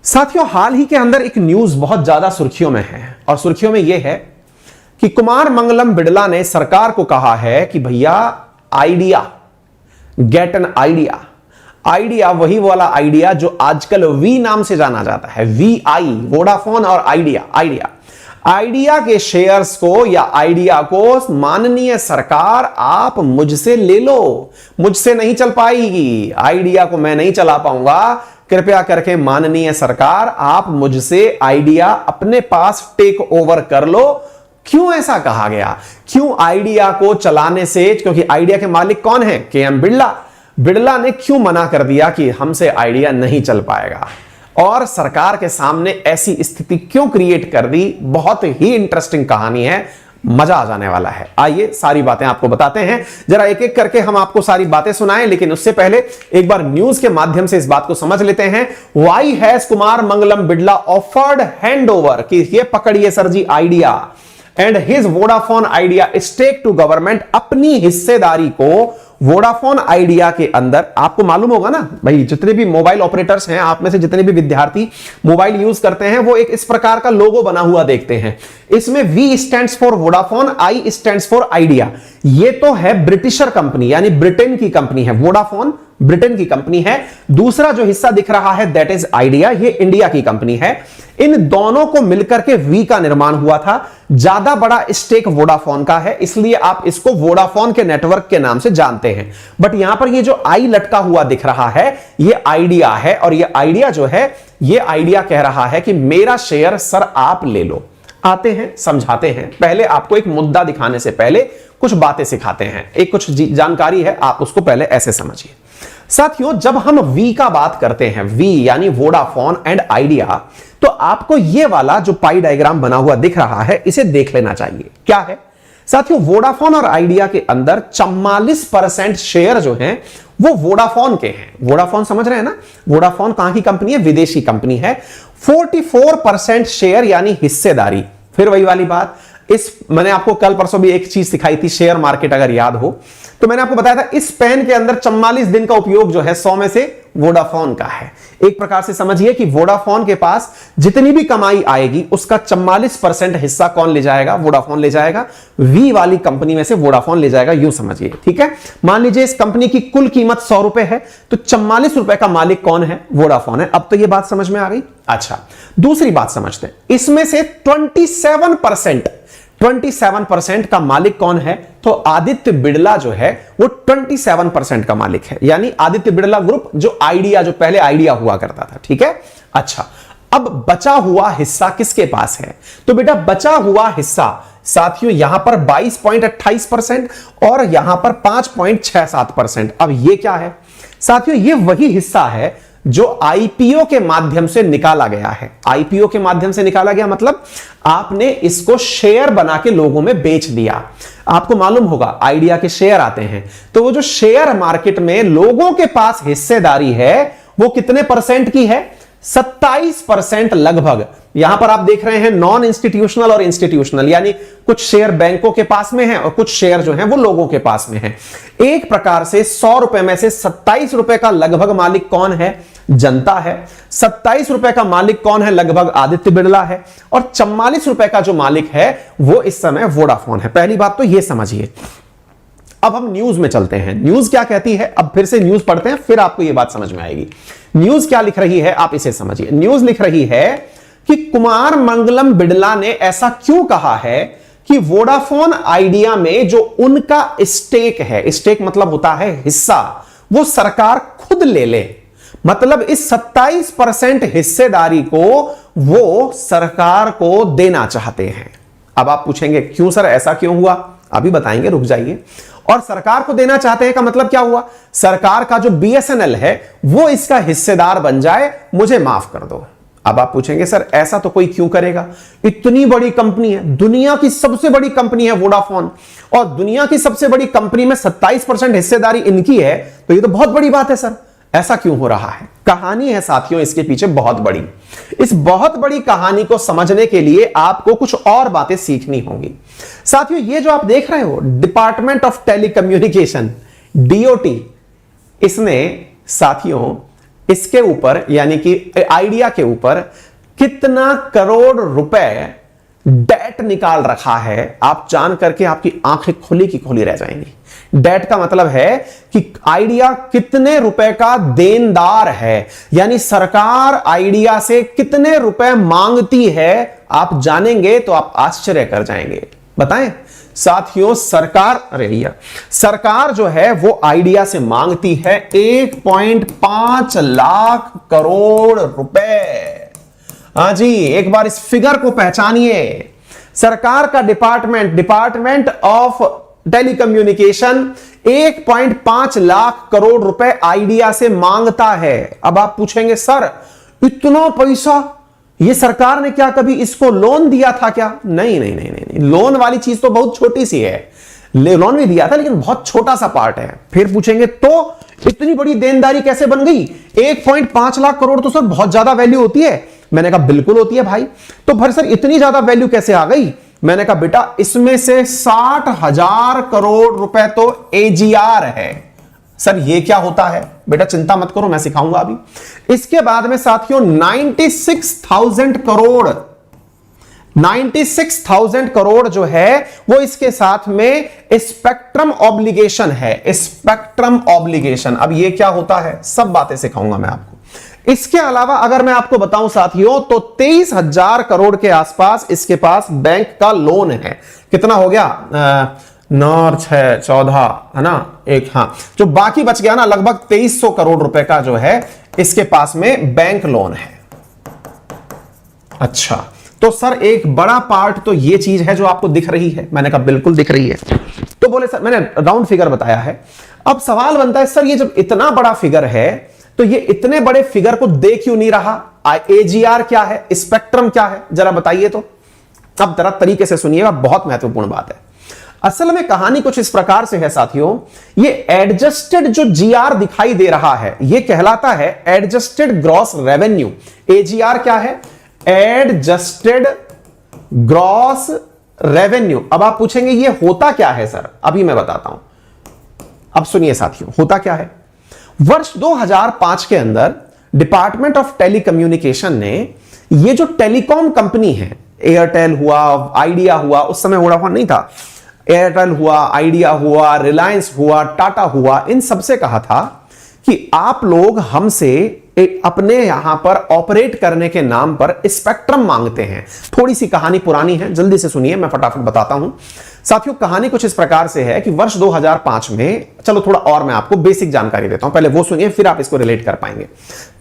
साथियों, हाल ही के अंदर एक न्यूज बहुत ज्यादा सुर्खियों में है और सुर्खियों में यह है कि कुमार मंगलम बिड़ला ने सरकार को कहा है कि भैया idea, get an idea. Idea वही वाला आइडिया जो आजकल वी नाम से जाना जाता है, VI, वोडाफोन और आइडिया के शेयर्स को या आइडिया को माननीय सरकार आप मुझसे ले लो। मुझसे नहीं चल पाएगी, आइडिया को मैं नहीं चला पाऊंगा, कृपया करके माननीय सरकार आप मुझसे आइडिया अपने पास टेक ओवर कर लो। क्यों ऐसा कहा गया? क्यों आइडिया को चलाने से, क्योंकि आइडिया के मालिक कौन है? KM बिड़ला। बिड़ला ने क्यों मना कर दिया कि हमसे आइडिया नहीं चल पाएगा और सरकार के सामने ऐसी स्थिति क्यों क्रिएट कर दी? बहुत ही इंटरेस्टिंग कहानी है, मजा आ जाने वाला है। आइए सारी बातें आपको बताते हैं, जरा एक एक करके हम आपको सारी बातें सुनाएं, लेकिन उससे पहले एक बार न्यूज के माध्यम से इस बात को समझ लेते हैं। Why has Kumar Mangalam Birla offered hand over, कि ये पकड़िए sir ji Idea and his Vodafone Idea stake to government, अपनी हिस्सेदारी को वोडाफोन आइडिया के अंदर। आपको मालूम होगा ना भाई, जितने भी मोबाइल ऑपरेटर्स हैं, आप में से जितने भी विद्यार्थी मोबाइल यूज करते हैं, वो एक इस प्रकार का लोगो बना हुआ देखते हैं। इसमें V stands for Vodafone, I stands for idea. ये तो है ब्रिटिशर कंपनी, यानी ब्रिटेन की कंपनी है। वोडाफोन ब्रिटेन की कंपनी है। दूसरा जो हिस्सा दिख रहा है दैट इज आइडिया, ये इंडिया की कंपनी है। इन दोनों को मिलकर के V का निर्माण हुआ था। ज्यादा बड़ा स्टेक वोडाफोन का है, इसलिए आप इसको वोडाफोन के नेटवर्क के नाम से जानते हैं। बट यहां पर ये जो आई लटका हुआ दिख रहा है, ये आइडिया है और ये आइडिया जो है, ये आइडिया कह रहा है कि मेरा शेयर सर आप ले लो। आते हैं, समझाते हैं। पहले आपको एक मुद्दा दिखाने से पहले कुछ बातें सिखाते हैं। एक कुछ जानकारी है, आप उसको पहले ऐसे समझिए। साथियों, जब हम V का बात करते हैं, V यानी वोडाफोन एंड आइडिया, तो आपको ये वाला जो पाई डायग्राम बना हुआ दिख रहा है, इसे देख लेना चाहिए। क्या है साथियों? वोडाफोन और आइडिया के अंदर 44% शेयर जो हैं वो वोडाफोन के हैं। वोडाफोन समझ रहे हैं ना? वोडाफोन कहां की कंपनी है? विदेशी कंपनी है। 44% शेयर यानी हिस्सेदारी। फिर वही वाली बात, मैंने आपको कल परसों भी एक चीज सिखाई थी, शेयर मार्केट, अगर याद हो तो मैंने आपको बताया था इस पेन के अंदर 44 दिन का उपयोग जो है 100 में से वोडाफोन का है। एक प्रकार से समझिए कि वोडाफोन के पास जितनी भी कमाई आएगी उसका 44% हिस्सा कौन ले जाएगा? वोडाफोन ले जाएगा। V वाली कंपनी में से वोडाफोन ले जाएगा, यूं समझिए। ठीक है, मान लीजिए इस कंपनी की कुल कीमत 100 रुपए है, तो 44 रुपए का मालिक कौन है? वोडाफोन है। अब तो यह बात समझ में आ गई। अच्छा, दूसरी बात समझते हैं। इसमें से 27% का मालिक कौन है? तो आदित्य बिड़ला जो है वो 27% का मालिक है, यानी आदित्य बिड़ला ग्रुप, जो आइडिया, जो पहले आइडिया हुआ करता था। ठीक है, अच्छा, अब बचा हुआ हिस्सा किसके पास है? तो बेटा बचा हुआ हिस्सा साथियों यहां पर 22.28% और यहां पर 5.67%। अब ये क्या है साथियों? ये वही हिस्सा है जो IPO के माध्यम से निकाला गया है। IPO के माध्यम से निकाला गया मतलब आपने इसको शेयर बना के लोगों में बेच दिया। आपको मालूम होगा आइडिया के शेयर आते हैं, तो वो जो शेयर मार्केट में लोगों के पास हिस्सेदारी है वो कितने परसेंट की है? 27% लगभग। यहां पर आप देख रहे हैं नॉन इंस्टीट्यूशनल और इंस्टीट्यूशनल, यानी कुछ शेयर बैंकों के पास में है और कुछ शेयर जो है वो लोगों के पास में है। एक प्रकार से 100 रुपए में से 27 रुपए का लगभग मालिक कौन है? जनता है। 27 रुपए का मालिक कौन है? लगभग आदित्य बिड़ला है। और 44 रुपए का जो मालिक है वो इस समय वोडाफोन है। पहली बात तो ये समझिए। अब हम न्यूज में चलते हैं। न्यूज क्या कहती है? अब फिर से न्यूज पढ़ते हैं, फिर आपको यह बात समझ में आएगी। न्यूज क्या लिख रही है, आप इसे समझिए। न्यूज लिख रही है कि कुमार मंगलम बिड़ला ने ऐसा क्यों कहा है कि वोडाफोन आइडिया में जो उनका स्टेक है, स्टेक मतलब होता है हिस्सा, वो सरकार खुद ले ले। मतलब इस 27% हिस्सेदारी को वो सरकार को देना चाहते हैं। अब आप पूछेंगे क्यों सर, ऐसा क्यों हुआ? अभी बताएंगे, रुक जाइए। और सरकार को देना चाहते हैं का मतलब क्या हुआ? सरकार का जो BSNL है वो इसका हिस्सेदार बन जाए, मुझे माफ कर दो। अब आप पूछेंगे सर ऐसा तो कोई क्यों करेगा? इतनी बड़ी कंपनी है, दुनिया की सबसे बड़ी कंपनी है वोडाफोन, और दुनिया की सबसे बड़ी कंपनी में 27% हिस्सेदारी इनकी है, तो ये तो बहुत बड़ी बात है सर। ऐसा क्यों हो रहा है? कहानी है साथियों इसके पीछे बहुत बड़ी। इस बहुत बड़ी कहानी को समझने के लिए आपको कुछ और बातें सीखनी होंगी। साथियों ये जो आप देख रहे हो डिपार्टमेंट ऑफ टेलीकम्युनिकेशन, DOT, इसने साथियों इसके ऊपर यानी कि आइडिया के ऊपर कितना करोड़ रुपए डेट निकाल रखा है, आप जान करके आपकी आंखें खुली की खुली रह जाएंगी। डेट का मतलब है कि आइडिया कितने रुपए का देनदार है, यानी सरकार आइडिया से कितने रुपए मांगती है, आप जानेंगे तो आप आश्चर्य कर जाएंगे। बताएं साथियों, सरकार जो है वो आइडिया से मांगती है 1.5 लाख करोड़ रुपए। हाँ जी, एक बार इस फिगर को पहचानिए। सरकार का department of telecommunication 1.5 lakh crore रुपए आइडिया से मांगता है। अब आप पूछेंगे सर इतना पैसा, ये सरकार ने क्या कभी इसको लोन दिया था क्या? नहीं नहीं नहीं नहीं, लोन वाली चीज तो बहुत छोटी सी है, लोन भी दिया था लेकिन बहुत छोटा सा पार्ट है। फिर पूछेंगे तो इतनी बड़ी देनदारी कैसे बन गई? 1.5 लाख करोड़ तो सर बहुत ज्यादा वैल्यू होती है। मैंने कहा बिल्कुल होती है भाई, तो फिर सर इतनी ज्यादा वैल्यू कैसे आ गई? मैंने कहा बेटा इसमें से 60,000 करोड़ रुपए तो एजीआर है। सर ये क्या होता है? बेटा चिंता मत करो, मैं सिखाऊंगा अभी। इसके बाद में साथियों 96,000 करोड़ जो है वो इसके साथ में स्पेक्ट्रम ऑब्लिगेशन है। स्पेक्ट्रम ऑब्लिगेशन, अब ये क्या होता है सब बातें सिखाऊंगा मैं आपको। इसके अलावा अगर मैं आपको बताऊं साथियों तो 23,000 करोड़ के आसपास इसके पास बैंक का लोन है। कितना हो गया? 9, 6, 14 है ना, एक, हाँ जो बाकी बच गया ना लगभग 2300 करोड़ रुपए का जो है इसके पास में बैंक लोन है। अच्छा, तो सर एक बड़ा पार्ट तो ये चीज है जो आपको दिख रही है। मैंने कहा बिल्कुल दिख रही है। तो बोले सर मैंने राउंड फिगर बताया है। अब सवाल बनता है सर ये जब इतना बड़ा फिगर है तो ये इतने बड़े फिगर को दे क्यों नहीं रहा? एजीआर क्या है, स्पेक्ट्रम क्या है, जरा बताइए तो। अब जरा तरीके से सुनिएगा, बहुत महत्वपूर्ण बात है। असल में कहानी कुछ इस प्रकार से है साथियों, ये एडजस्टेड जो जीआर दिखाई दे रहा है ये कहलाता है एडजस्टेड ग्रॉस रेवेन्यू। एजीआर क्या है? Adjusted gross revenue. अब आप पूछेंगे ये होता क्या है सर? अभी मैं बताता हूं। अब सुनिए साथियों, होता क्या है। वर्ष 2005 के अंदर डिपार्टमेंट ऑफ टेलीकम्युनिकेशन ने ये जो टेलीकॉम कंपनी है, एयरटेल हुआ, आइडिया हुआ, उस समय वोडाफोन नहीं था, एयरटेल हुआ, आइडिया हुआ, रिलायंस हुआ, टाटा हुआ, इन सबसे कहा था कि आप लोग हमसे अपने यहां पर ऑपरेट करने के नाम पर स्पेक्ट्रम मांगते हैं। थोड़ी सी कहानी पुरानी है, जल्दी से सुनिए, मैं फटाफट बताता हूं साथियों। कहानी कुछ इस प्रकार से है कि वर्ष 2005 में, चलो थोड़ा और मैं आपको बेसिक जानकारी देता हूं, पहले वो सुनिए फिर आप इसको रिलेट कर पाएंगे।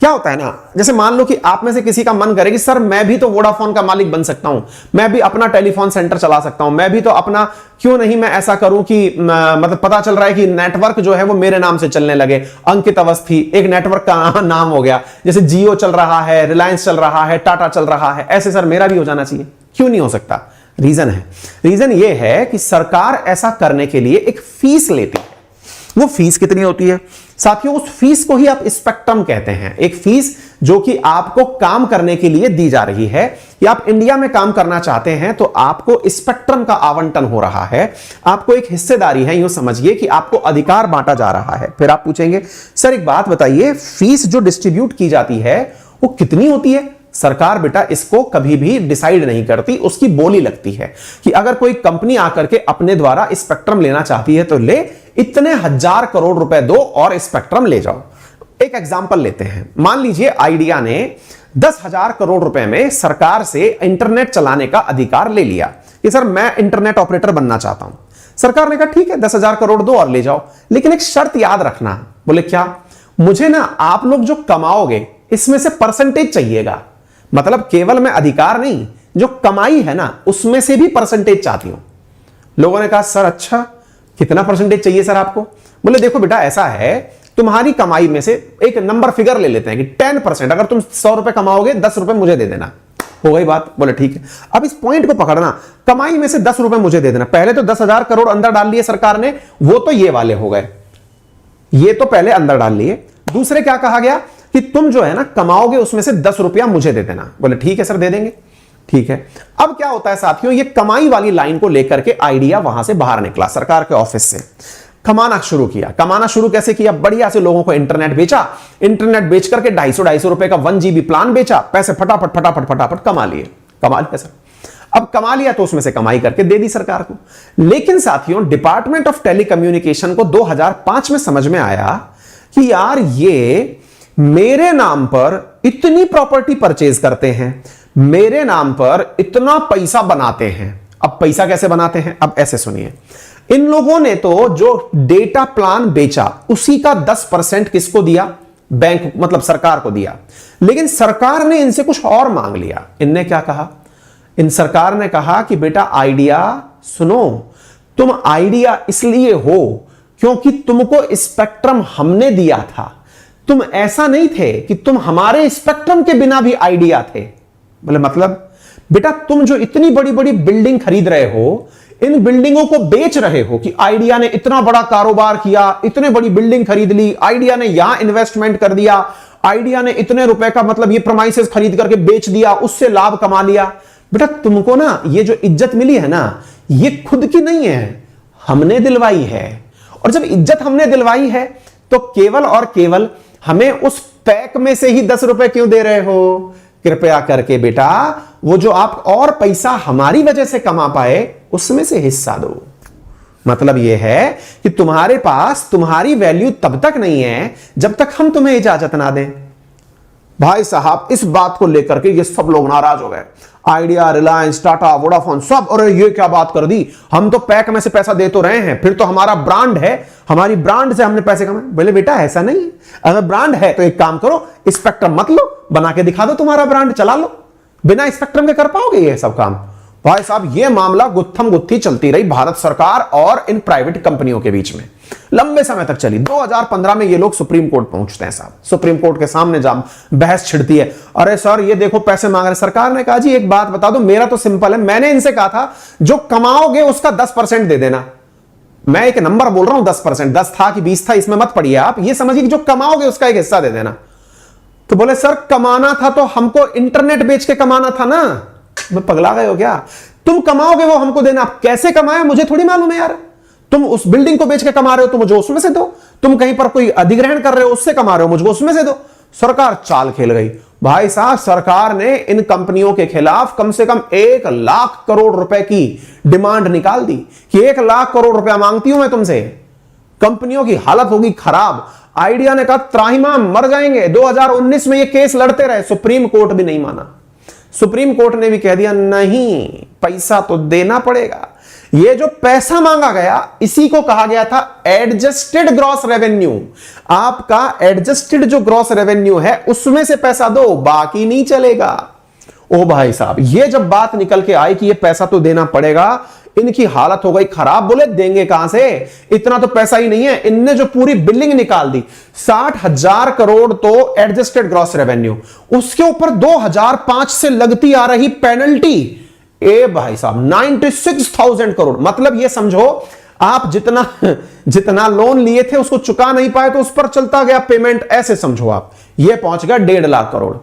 क्या होता है ना, जैसे मान लो कि आप में से किसी का मन करे कि सर मैं भी तो वोडाफोन का मालिक बन सकता हूं, मैं भी अपना टेलीफोन सेंटर चला सकता हूं, मैं भी तो अपना, क्यों नहीं मैं ऐसा करूं कि मतलब पता चल रहा है कि नेटवर्क जो है वो मेरे नाम से चलने लगे। अंकित अवस्थी एक नेटवर्क का नाम हो गया, जैसे जियो चल रहा है, रिलायंस चल रहा है, टाटा चल रहा है, ऐसे सर मेरा भी हो जाना चाहिए। क्यों नहीं हो सकता? रीजन ये है कि सरकार ऐसा करने के लिए एक फीस लेती है। वो फीस कितनी होती है साथियों? उस फीस को ही आप स्पेक्ट्रम कहते हैं। एक फीस जो कि आपको काम करने के लिए दी जा रही है, कि आप इंडिया में काम करना चाहते हैं तो आपको स्पेक्ट्रम का आवंटन हो रहा है, आपको एक हिस्सेदारी है, यूं समझिए कि आपको अधिकार बांटा जा रहा है। फिर आप पूछेंगे सर एक बात बताइए, फीस जो डिस्ट्रीब्यूट की जाती है वो कितनी होती है? सरकार बेटा इसको कभी भी डिसाइड नहीं करती, उसकी बोली लगती है कि अगर कोई कंपनी आकर के अपने द्वारा स्पेक्ट्रम लेना चाहती है तो ले, इतने 1000 करोड़ रुपए दो और स्पेक्ट्रम ले जाओ। एक एग्जांपल लेते हैं, मान लीजिए आइडिया ने 10,000 करोड़ रुपए में सरकार से इंटरनेट चलाने का अधिकार ले लिया कि सर मैं इंटरनेट ऑपरेटर बनना चाहता हूं। सरकार ने कहा ठीक है 10,000 करोड़ दो और ले जाओ, लेकिन एक शर्त याद रखना। बोले क्या? मुझे ना आप लोग जो कमाओगे इसमें से परसेंटेज चाहिएगा। मतलब केवल मैं अधिकार नहीं, जो कमाई है ना उसमें से भी परसेंटेज चाहती हूं। लोगों ने कहा सर अच्छा कितना परसेंटेज चाहिए सर आपको? बोले देखो बेटा ऐसा है, तुम्हारी कमाई में से एक नंबर फिगर ले लेते हैं कि 10%, अगर तुम 100 रुपए कमाओगे 10 रुपए मुझे दे देना। हो गई बात? बोले ठीक है। अब इस पॉइंट को पकड़ना, कमाई में से 10 रुपए मुझे दे देना। पहले तो 10,000 करोड़ अंदर डाल लिए सरकार ने, वो तो ये वाले हो गए, ये तो पहले अंदर डाल लिए। दूसरे क्या कहा गया कि तुम जो है ना कमाओगे उसमें से 10 रुपया मुझे दे देना। बोले ठीक है सर दे देंगे। ठीक है, अब क्या होता है साथियों, ये कमाई वाली लाइन को लेकर के आइडिया वहां से बाहर निकला सरकार के ऑफिस से। कमाना शुरू किया। कमाना शुरू कैसे किया? बढ़िया से लोगों को इंटरनेट बेचा, इंटरनेट बेच करके 250 रुपए का 1 GB प्लान बेचा, पैसे फटाफट फटाफट फटाफट कमा लिए। कमा लिया सर। अब कमा लिया तो उसमें से कमाई करके दे दी सरकार को। लेकिन साथियों, डिपार्टमेंट ऑफ टेलीकम्युनिकेशन को 2005 में समझ में आया कि यार ये मेरे नाम पर इतनी प्रॉपर्टी परचेज करते हैं, मेरे नाम पर इतना पैसा बनाते हैं। अब पैसा कैसे बनाते हैं? अब ऐसे सुनिए, इन लोगों ने तो जो डेटा प्लान बेचा उसी का 10% किसको दिया? बैंक, मतलब सरकार को दिया। लेकिन सरकार ने इनसे कुछ और मांग लिया। इनने क्या कहा? इन सरकार ने कहा कि बेटा आइडिया सुनो, तुम आइडिया इसलिए हो क्योंकि तुमको स्पेक्ट्रम हमने दिया था। तुम ऐसा नहीं थे कि तुम हमारे स्पेक्ट्रम के बिना भी आइडिया थे। बोले मतलब? बेटा तुम जो इतनी बड़ी बड़ी बिल्डिंग खरीद रहे हो, इन बिल्डिंगों को बेच रहे हो कि आइडिया ने इतना बड़ा कारोबार किया, इतने बड़ी बिल्डिंग खरीद ली, आइडिया ने यहां इन्वेस्टमेंट कर दिया, आइडिया ने इतने रुपए का मतलब ये प्रोमाइसेस खरीद करके बेच दिया, उससे लाभ कमा लिया। बेटा तुमको ना ये जो इज्जत मिली है ना, ये खुद की नहीं है, हमने दिलवाई है। और जब इज्जत हमने दिलवाई है तो केवल और केवल हमें उस पैक में से ही 10 रुपए क्यों दे रहे हो? कृपया करके बेटा वो जो आप और पैसा हमारी वजह से कमा पाए उसमें से हिस्सा दो। मतलब यह है कि तुम्हारे पास तुम्हारी वैल्यू तब तक नहीं है जब तक हम तुम्हें इजाजत ना दें। भाई साहब इस बात को लेकर के ये सब लोग नाराज हो गए। आइडिया, रिलायंस, टाटा, वोडाफोन सब, अरे ये क्या बात कर दी, हम तो पैक में से पैसा दे तो रहे हैं, फिर तो हमारा ब्रांड है, हमारी ब्रांड से हमने पैसे कमाए। बोले बेटा ऐसा नहीं है, अगर ब्रांड है तो एक काम करो, स्पेक्ट्रम मत लो, बना के दिखा दो तुम्हारा ब्रांड, चला लो। बिना स्पेक्ट्रम के कर पाओगे ये सब काम? भाई साहब ये मामला गुत्थम गुत्थी चलती रही भारत सरकार और इन प्राइवेट कंपनियों के बीच में, लंबे समय तक चली। 2015 में ये लोग सुप्रीम कोर्ट पहुंचते हैं साहब। सुप्रीम कोर्ट के सामने जब बहस छिड़ती है, अरे सर ये देखो पैसे मांग रहे। सरकार ने कहा जी एक बात बता दो, मेरा तो सिंपल है, मैंने इनसे कहा था जो कमाओगे उसका 10% दे देना। मैं एक नंबर बोल रहा हूं 10%, 10 था कि 20 था इसमें मत पड़िए आप, ये समझिए कि जो कमाओगे उसका एक हिस्सा दे देना। तो बोले सर कमाना था तो हमको इंटरनेट बेच के कमाना था ना। मैं पगला गए हो क्या? तुम कमाओगे वो हमको देना। आप कैसे कमाए मुझे थोड़ी मालूम है यार। तुम उस बिल्डिंग को बेच के कमा रहे हो तो मुझे उसमें से दो, तुम कहीं पर कोई अधिग्रहण कर रहे हो उससे कमा रहे हो, मुझे उसमें से दो। सरकार चाल खेल गई। भाई साहब सरकार ने इन कंपनियों के खिलाफ कम से कम 1 लाख करोड़ रुपए की डिमांड निकाल दी कि 1 लाख करोड़ रुपया मांगती हूं मैं तुमसे। कंपनियों की हालत होगी खराब। आइडिया ने कहा त्राहिमाम मर जाएंगे। 2019 में ये केस लड़ते रहे, सुप्रीम कोर्ट भी नहीं माना। सुप्रीम कोर्ट ने भी कह दिया नहीं, पैसा तो देना पड़ेगा। ये जो पैसा मांगा गया इसी को कहा गया था एडजस्टेड ग्रॉस रेवेन्यू। आपका एडजस्टेड जो ग्रॉस रेवेन्यू है उसमें से पैसा दो, बाकी नहीं चलेगा। ओ भाई साहब ये जब बात निकल के आई कि ये पैसा तो देना पड़ेगा, इनकी हालत हो गई खराब। बोले देंगे कहां से, इतना तो पैसा ही नहीं है। इनने जो पूरी बिल्डिंग निकाल दी, 60,000 करोड़ तो एडजस्टेड ग्रॉस रेवेन्यू, उसके ऊपर 2005 से लगती आ रही पेनल्टी, ए भाई साहब 96,000 करोड़। मतलब ये समझो आप जितना लोन लिए थे उसको चुका नहीं पाए तो उस पर चलता गया पेमेंट, ऐसे समझो आप। ये पहुंच गया 1.5 लाख करोड़।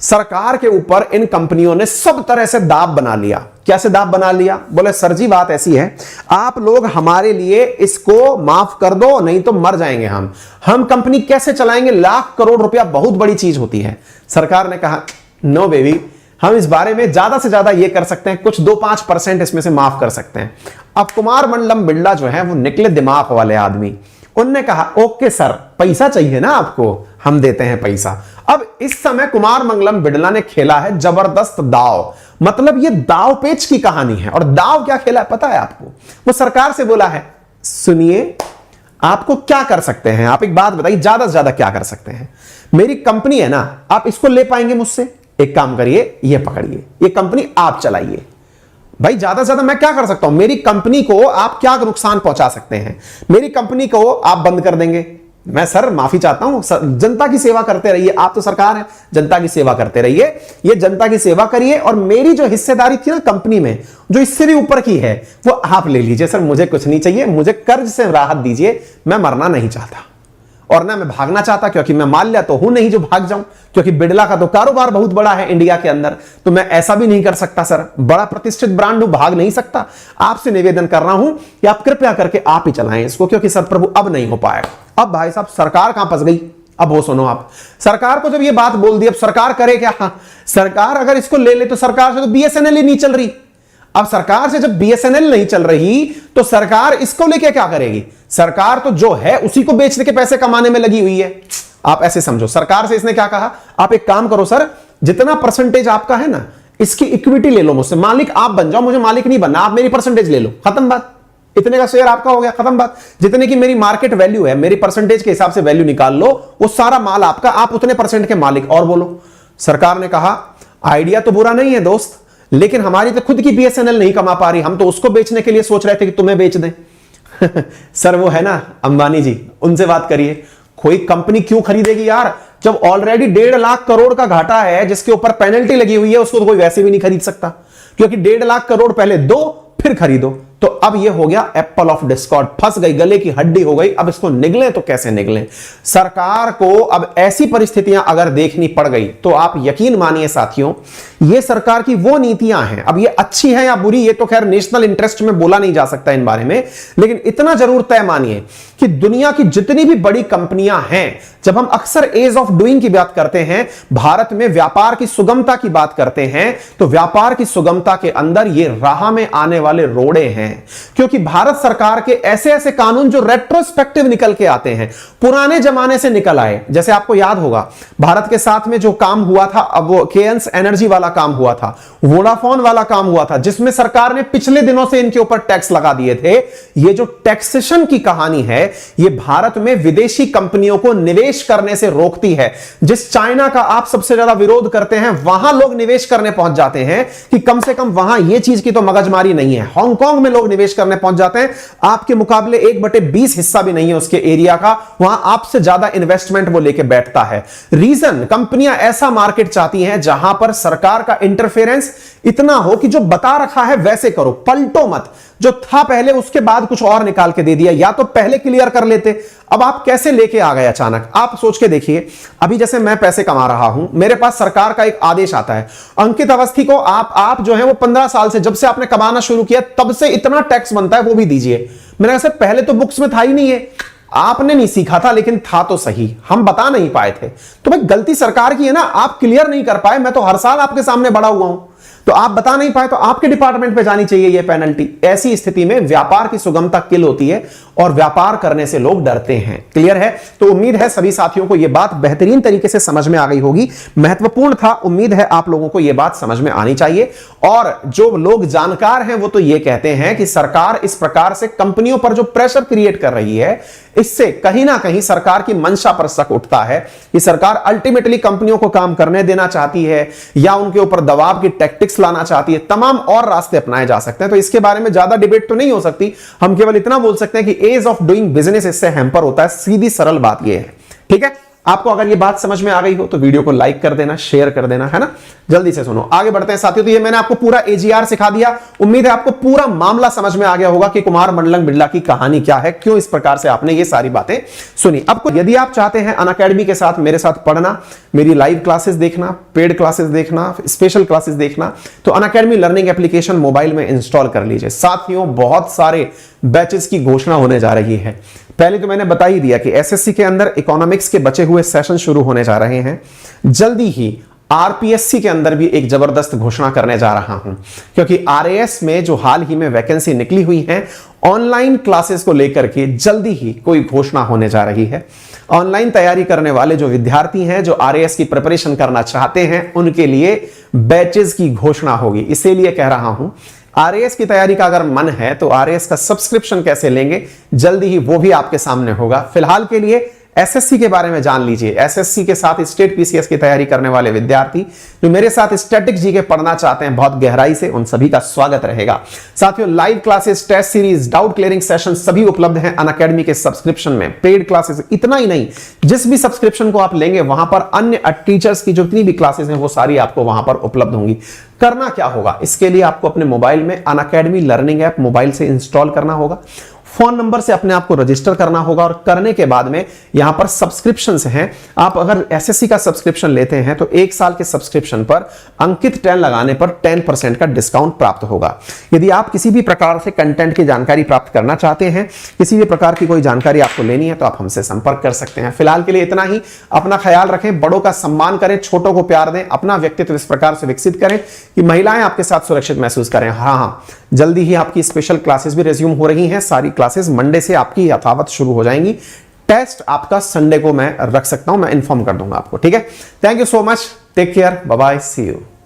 सरकार के ऊपर इन कंपनियों ने सब तरह से दाब बना लिया। कैसे दाब बना लिया? बोले सर जी बात ऐसी है, आप लोग हमारे लिए इसको माफ कर दो नहीं तो मर जाएंगे हम कंपनी कैसे चलाएंगे, लाख करोड़ रुपया बहुत बड़ी चीज होती है। सरकार ने कहा नो बेबी, हम इस बारे में ज्यादा से ज्यादा ये कर सकते हैं, कुछ 2-5% इसमें से माफ कर सकते हैं। अब कुमार मंगलम बिरला जो है वो निकले दिमाग वाले आदमी, उनने कहा ओके सर पैसा चाहिए ना आपको, हम देते हैं पैसा। अब इस समय कुमार मंगलम बिरला ने खेला है जबरदस्त दाव। मतलब ये दाव पेच की कहानी है। और दाव क्या खेला है पता है आपको? वो सरकार से बोला है सुनिए आपको क्या कर सकते हैं, आप एक बात बताइए ज्यादा से ज्यादा क्या कर सकते हैं। मेरी कंपनी है ना, आप इसको ले पाएंगे मुझसे? एक काम करिए ये पकड़िए, ये कंपनी आप चलाइए। भाई ज्यादा से ज्यादा मैं क्या कर सकता हूं? मेरी कंपनी को आप क्या नुकसान पहुंचा सकते हैं? मेरी कंपनी को आप बंद कर देंगे? मैं सर माफी चाहता हूं, जनता की सेवा करते रहिए, आप तो सरकार है, जनता की सेवा करते रहिए, ये जनता की सेवा करिए। और मेरी जो हिस्सेदारी थी ना कंपनी में, जो इससे भी ऊपर की है वो आप ले लीजिए। सर मुझे कुछ नहीं चाहिए, मुझे कर्ज से राहत दीजिए, मैं मरना नहीं चाहता। और ना मैं भागना चाहता, क्योंकि मैं माल्या तो हूं नहीं जो भाग जाऊं, क्योंकि बिड़ला का तो कारोबार बहुत बड़ा है इंडिया के अंदर, तो मैं ऐसा भी नहीं कर सकता सर, बड़ा प्रतिष्ठित ब्रांड हूं, भाग नहीं सकता। आपसे निवेदन कर रहा हूं कि आप कृपया करके आप ही चलाएं इसको, क्योंकि सर प्रभु अब नहीं हो पाएगा। अब भाई साहब सरकार कहां फंस गई, अब वो सुनो आप, सरकार को जब ये बात बोल दी, अब सरकार करे क्या? हाँ, सरकार अगर इसको ले ले तो सरकार से तो बीएसएनएल ही नहीं चल रही। अब सरकार से जब बीएसएनएल नहीं चल रही तो सरकार इसको लेके क्या करेगी? सरकार तो जो है उसी को बेचने के पैसे कमाने में लगी हुई है। आप ऐसे समझो, सरकार से इसने क्या कहा, आप एक काम करो सर, जितना परसेंटेज आपका है ना, इसकी इक्विटी ले लो मुझसे, मालिक आप बन जाओ, मुझे मालिक नहीं बनना, आप मेरी परसेंटेज ले लो, खत्म बात। इतने का शेयर आपका हो गया, खत्म बात। जितने की मेरी मार्केट वैल्यू है, मेरी परसेंटेज के हिसाब से वैल्यू निकाल लो, वो सारा माल आपका, आप उतने परसेंट के मालिक। और बोलो, सरकार ने कहा आइडिया तो बुरा नहीं है दोस्त, लेकिन हमारी तो खुद की बीएसएनएल नहीं कमा पा रही, हम तो उसको बेचने के लिए सोच रहे थे कि तुम्हें बेच दें। सर वो है ना अंबानी जी, उनसे बात करिए। कोई कंपनी क्यों खरीदेगी यार, जब ऑलरेडी 1.5 लाख करोड़ का घाटा है, जिसके ऊपर पेनल्टी लगी हुई है, उसको तो कोई वैसे भी नहीं खरीद सकता, क्योंकि 1.5 लाख करोड़ पहले दो फिर खरीदो। तो अब ये हो गया एप्पल ऑफ डिस्कॉर्ड, फंस गई, गले की हड्डी हो गई। अब इसको निगले तो कैसे निगले? सरकार को अब ऐसी परिस्थितियां अगर देखनी पड़ गई तो आप यकीन मानिए साथियों, ये सरकार की वो नीतियां हैं, अब ये अच्छी है या बुरी, ये तो खैर नेशनल इंटरेस्ट में बोला नहीं जा सकता इन बारे में, लेकिन इतना जरूर तय मानिए कि दुनिया की जितनी भी बड़ी कंपनियां हैं, जब हम अक्सर एज ऑफ डूइंग की बात करते हैं, भारत में व्यापार की सुगमता की बात करते हैं, तो व्यापार की सुगमता के अंदर ये राह में आने वाले रोड़े हैं। क्योंकि भारत सरकार के ऐसे ऐसे कानून जो रेट्रोस्पेक्टिव निकल के आते हैं, पुराने जमाने से निकल आए। जैसे आपको याद होगा भारत के साथ में जो काम हुआ था, अब वो केएनस एनर्जी वाला काम हुआ था, वोडाफोन वाला काम हुआ था, जिसमें सरकार ने पिछले दिनों से इनके ऊपर टैक्स लगा दिए थे। ये जो टैक्सेशन की कहानी है, ये भारत में विदेशी कंपनियों को निवेश करने से रोकती है। जिस चाइना का आप सबसे ज्यादा विरोध करते हैं, वहां लोग निवेश करने पहुंच जाते हैं कि कम से कम वहां ये चीज की तो मगजमारी नहीं है। हांगकांग में लोग निवेश करने पहुंच जाते हैं, आपके मुकाबले 1/20 हिस्सा भी नहीं है उसके एरिया का, वहां आपसे ज्यादा इन्वेस्टमेंट वो लेके बैठता है। रीजन, कंपनियां ऐसा मार्केट चाहती हैं जहां पर सरकार का इंटरफेरेंस इतना हो कि जो बता रखा है वैसे करो, पलटो मत। जो था पहले उसके बाद कुछ और निकाल के दे दिया, या तो पहले क्लियर कर लेते। अब आप कैसे लेके आ गए अचानक? आप सोच के देखिए, अभी जैसे मैं पैसे कमा रहा हूं, मेरे पास सरकार का एक आदेश आता है, अंकित अवस्थी को आप जो है वो 15 साल से, जब से आपने कमाना शुरू किया तब से इतना टैक्स बनता है, वो भी दीजिए। मैंने कहा सर पहले तो बुक्स में था ही नहीं है, आपने नहीं सीखा था, लेकिन था तो सही, हम बता नहीं पाए थे। तो भाई गलती सरकार की है ना, आप क्लियर नहीं कर पाए। मैं तो हर साल आपके सामने बड़ा हुआ हूं, तो आप बता नहीं पाए तो आपके डिपार्टमेंट पे जानी चाहिए ये पेनल्टी। ऐसी स्थिति में व्यापार की सुगमता किल होती है और व्यापार करने से लोग डरते हैं। क्लियर है? तो उम्मीद है सभी साथियों को यह बात बेहतरीन तरीके से समझ में आ गई होगी, महत्वपूर्ण था, उम्मीद है आप लोगों को यह बात समझ में आनी चाहिए। और जो लोग जानकार हैं वो तो यह कहते हैं कि सरकार इस प्रकार से कंपनियों पर जो प्रेशर क्रिएट कर रही है, इससे कहीं ना कहीं सरकार की मंशा पर शक उठता है कि सरकार अल्टीमेटली कंपनियों को काम करने देना चाहती है या उनके ऊपर दबाव की टैक्टिक्स लाना चाहती है। तमाम और रास्ते अपनाए जा सकते हैं, तो इसके बारे में ज्यादा डिबेट तो नहीं हो सकती। हम केवल इतना बोल सकते हैं कि एज ऑफ डूइंग बिजनेस इससे हैम्पर होता है। सीधी सरल बात यह है। ठीक है, आपको अगर ये बात समझ में आ गई हो तो वीडियो को लाइक कर देना, शेयर कर देना, है ना। जल्दी से सुनो, आगे बढ़ते हैं साथियों। तो ये मैंने आपको पूरा एजीआर सिखा दिया, उम्मीद है आपको पूरा मामला समझ में आ गया होगा कि कुमार मंडलम बिड़ला की कहानी क्या है, क्यों इस प्रकार से आपने ये सारी बातें सुनी। अब यदि आप चाहते हैं अनअकैडमी के साथ मेरे साथ पढ़ना, मेरी लाइव क्लासेस देखना, पेड क्लासेस देखना, स्पेशल क्लासेस देखना, तो अनअकैडमी लर्निंग एप्लीकेशन मोबाइल में इंस्टॉल कर लीजिए। साथियों बहुत सारे बैचेस की घोषणा होने जा रही है। पहले तो मैंने बता ही दिया कि एसएससी के अंदर इकोनॉमिक्स के बचे हुए सेशन शुरू होने जा रहे हैं। जल्दी ही आरपीएससी के अंदर भी एक जबरदस्त घोषणा करने जा रहा हूं, क्योंकि आरएएस में जो हाल ही में वैकेंसी निकली हुई है ऑनलाइन क्लासेस को लेकर के, जल्दी ही कोई घोषणा होने जा रही है। ऑनलाइन तैयारी करने वाले जो विद्यार्थी हैं, जो आरएएस की प्रिपरेशन करना चाहते हैं, उनके लिए बैचेस की घोषणा होगी। इसीलिए कह रहा हूं, आरएएस की तैयारी का अगर मन है तो आरएएस का सब्सक्रिप्शन कैसे लेंगे, जल्दी ही वो भी आपके सामने होगा। फिलहाल के लिए एसएससी के बारे में जान लीजिए। एसएससी के साथ स्टेट पीसीएस की तैयारी करने वाले विद्यार्थी जो मेरे साथ स्टैटिक जीके पढ़ना चाहते हैं बहुत गहराई से, उन सभी का स्वागत रहेगा। साथियों live classes, test series, doubt clearing session सभी उपलब्ध हैं अनअकैडमी के सब्सक्रिप्शन में। पेड क्लासेस इतना ही नहीं, जिस भी सब्सक्रिप्शन को आप लेंगे वहां पर अन्य टीचर्स की जितनी भी क्लासेस हैं वो सारी आपको वहां पर उपलब्ध होंगी। करना क्या होगा, इसके लिए आपको अपने मोबाइल में अनअकैडमी लर्निंग ऐप मोबाइल से इंस्टॉल करना होगा। फोन नंबर से अपने आप को रजिस्टर करना होगा और करने के बाद में यहां पर सब्सक्रिप्शन हैं। आप अगर एसएससी का सब्सक्रिप्शन लेते हैं तो 1 साल के सब्सक्रिप्शन पर अंकित 10 लगाने पर 10% का डिस्काउंट प्राप्त होगा। यदि आप किसी भी प्रकार से कंटेंट की जानकारी प्राप्त करना चाहते हैं, किसी भी प्रकार की कोई जानकारी आपको लेनी है, तो आप हमसे संपर्क कर सकते हैं। फिलहाल के लिए इतना ही। अपना ख्याल रखें, बड़ों का सम्मान करें, छोटों को प्यार दें, अपना व्यक्तित्व इस प्रकार से विकसित करें कि महिलाएं आपके साथ सुरक्षित महसूस करें। हाँ, जल्दी ही आपकी स्पेशल क्लासेस भी रिज्यूम हो रही हैं। सारी क्लासेस मंडे से आपकी यथावत शुरू हो जाएंगी। टेस्ट आपका संडे को मैं रख सकता हूं, मैं इंफॉर्म कर दूंगा आपको। ठीक है, thank you so much, take care, bye bye, see you.